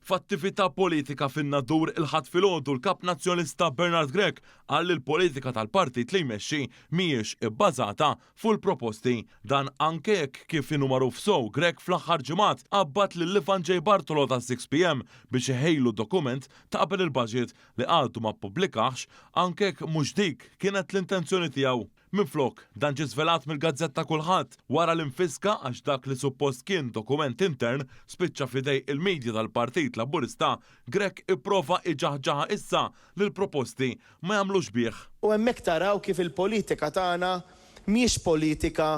F'attività politika fin-nadur il-ħadd filgħodu l-kap nazzjonista Bernard Grech qal li l-politika tal-partit li jmexxi mhijiex ibbażata fuq il-proposti. Dan anke jekk kif inhu magħruf sew Grech fl-aħħar ġimgħat qabad lil Ivan J. Bartolo ta' 6pm biex iħejlu dokument ta' qabel il-budget li għadu ma ppubblikax anke jekk mhux dik kienet l-intenzjoni tiegħu. Minflok, dan ġie żvelat mill-Gazzetta Kulħadd wara l-infiska għax dak li suppost kien dokument intern spiċċa f'idej il-medja tal-Partit Laburista, Grech ipprova iġaħġaħa issa li l-proposti ma jagħmlux bih. U hemmhekk taraw kif il-politika tagħna mhix politika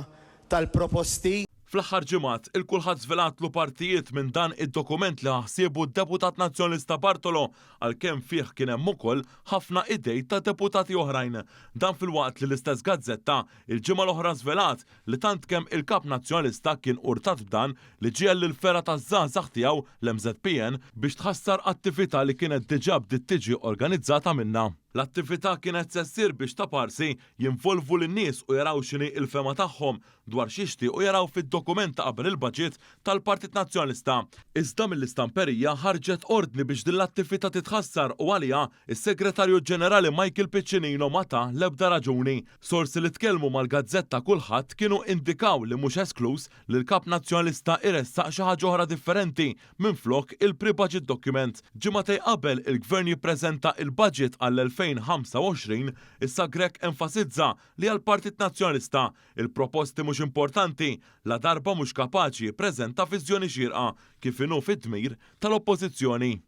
tal-proposti. Fl-aħħar ġimgħat il-kulħadd żvelatlu partijiet minn dan id-dokument li ħsiebu d-Deputat Nazzjonalista Bartolo għalkemm fih kien hemm ukoll ħafna idej ta' deputati oħrajn. Dan filwaqt li l-istess gazzetta il-ġimgħa l-oħra żvelat li tant kemm il-kap nazzjonalista kien urtat b'dan li ġiel lil fera taż-żgħażagħ tiegħu l-MZPN biex tħassar attività li kienet diġà bdiet tiġi organizzata minnha. L-attività kienet se ssir biex ta' parsi jinvolvu lin-nies u jaraw x'inhi l-fema tagħhom dwar x'jixtiequ jaraw fid-dokument ta' qabel il-baġit tal-Partit Nazzjonalista. Iżda mill-istamperija ħarġet ordni biex din l-attività titħassar u għaliha is-Segretarju Ġenerali Michael Piccinino ma ta' l-ebda raġuni. Sorsi li tkellmu mal-Gazzetta Kulħadd kienu indikaw li mhux esklus li l-Kap Nazzjonalista iressaq xi ħaġa oħra differenti minflok il-pre-budget document. Ġimgħatej qabel il-Gvern jippreżenta il-budget għall-2025 issa Grech enfasizza li għall-Partit Nazzjonalista il-proposti mhux importanti la darba mhux kapaċi jippreżenta viżjoni xierqa kif inhu fid-dmir tal-Oppożizzjoni.